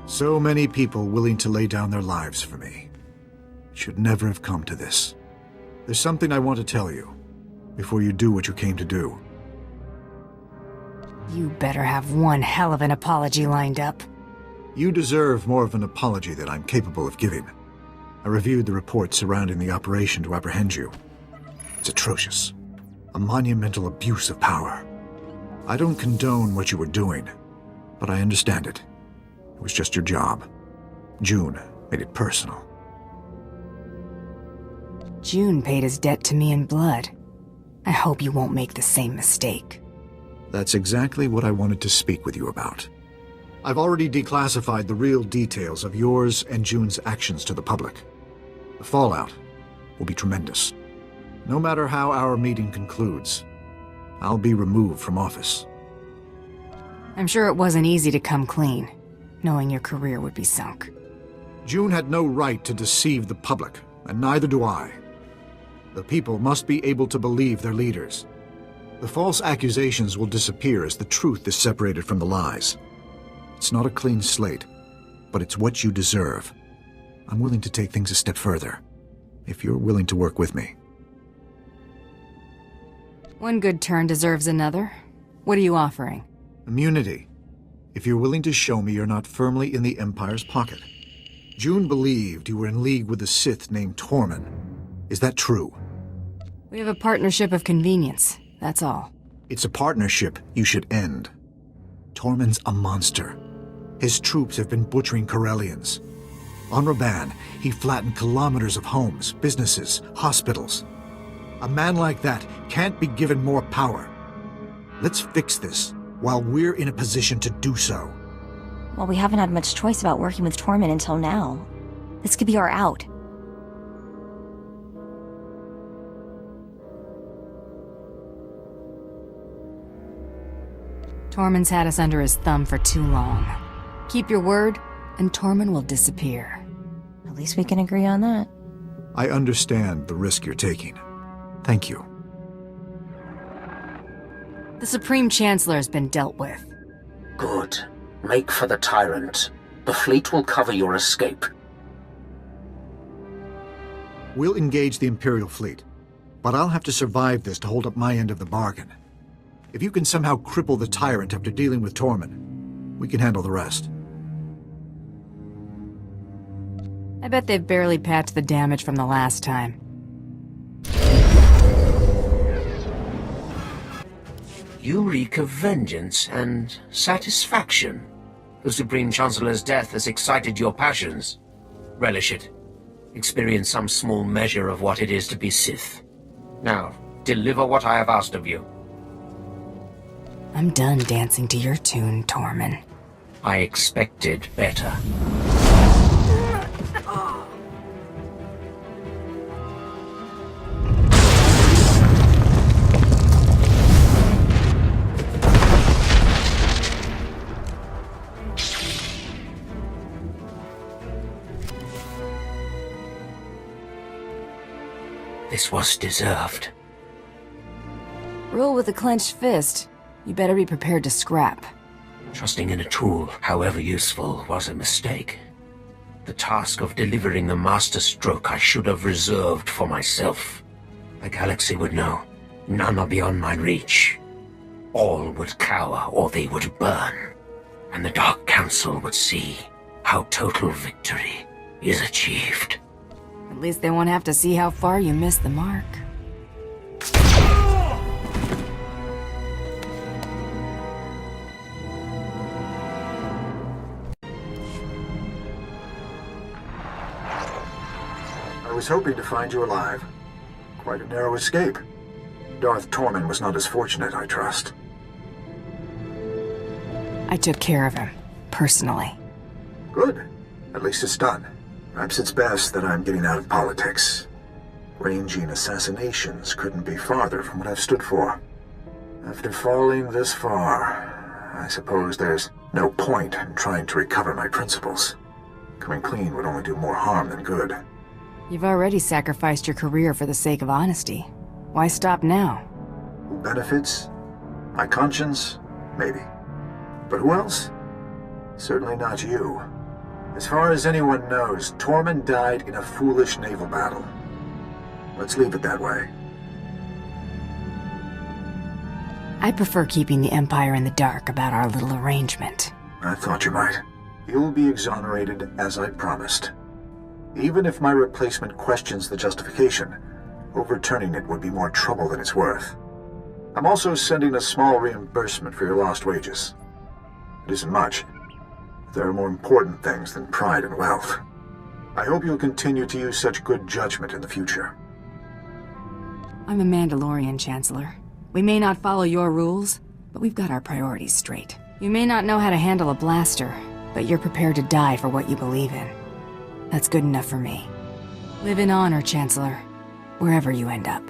So many people willing to lay down their lives for me. It should never have come to this. There's something I want to tell you, before you do what you came to do. You better have one hell of an apology lined up. You deserve more of an apology than I'm capable of giving. I reviewed the reports surrounding the operation to apprehend you. It's atrocious. A monumental abuse of power. I don't condone what you were doing, but I understand it. It was just your job. June made it personal. June paid his debt to me in blood. I hope you won't make the same mistake. That's exactly what I wanted to speak with you about. I've already declassified the real details of yours and June's actions to the public. The fallout will be tremendous. No matter how our meeting concludes, I'll be removed from office. I'm sure it wasn't easy to come clean, knowing your career would be sunk. June had no right to deceive the public, and neither do I. The people must be able to believe their leaders. The false accusations will disappear as the truth is separated from the lies. It's not a clean slate, but it's what you deserve. I'm willing to take things a step further, if you're willing to work with me. One good turn deserves another. What are you offering? Immunity. If you're willing to show me you're not firmly in the Empire's pocket. June believed you were in league with a Sith named Tormund. Is that true? We have a partnership of convenience, that's all. It's a partnership you should end. Tormund's a monster. His troops have been butchering Corellians. On Raban, he flattened kilometers of homes, businesses, hospitals. A man like that can't be given more power. Let's fix this while we're in a position to do so. Well, we haven't had much choice about working with Tormund until now. This could be our out. Tormund's had us under his thumb for too long. Keep your word, and Tormund will disappear. At least we can agree on that. I understand the risk you're taking. Thank you. The Supreme Chancellor has been dealt with. Good. Make for the tyrant. The fleet will cover your escape. We'll engage the Imperial fleet, but I'll have to survive this to hold up my end of the bargain. If you can somehow cripple the tyrant after dealing with Tormund, we can handle the rest. I bet they've barely patched the damage from the last time. You reek of vengeance and satisfaction. The Supreme Chancellor's death has excited your passions. Relish it. Experience some small measure of what it is to be Sith. Now, deliver what I have asked of you. I'm done dancing to your tune, Tormund. I expected better. This was deserved. Rule with a clenched fist. You better be prepared to scrap. Trusting in a tool, however useful, was a mistake. The task of delivering the master stroke I should have reserved for myself. The galaxy would know. None are beyond my reach. All would cower or they would burn. And the Dark Council would see how total victory is achieved. At least they won't have to see how far you missed the mark. I was hoping to find you alive. Quite a narrow escape. Darth Tormund was not as fortunate, I trust. I took care of him, personally. Good. At least it's done. Perhaps it's best that I'm getting out of politics. Arranging assassinations couldn't be farther from what I've stood for. After falling this far, I suppose there's no point in trying to recover my principles. Coming clean would only do more harm than good. You've already sacrificed your career for the sake of honesty. Why stop now? Who benefits? My conscience? Maybe. But who else? Certainly not you. As far as anyone knows, Tormund died in a foolish naval battle. Let's leave it that way. I prefer keeping the Empire in the dark about our little arrangement. I thought you might. You'll be exonerated as I promised. Even if my replacement questions the justification, overturning it would be more trouble than it's worth. I'm also sending a small reimbursement for your lost wages. It isn't much. There are more important things than pride and wealth. I hope you'll continue to use such good judgment in the future. I'm a Mandalorian, Chancellor. We may not follow your rules, but we've got our priorities straight. You may not know how to handle a blaster, but you're prepared to die for what you believe in. That's good enough for me. Live in honor, Chancellor, wherever you end up.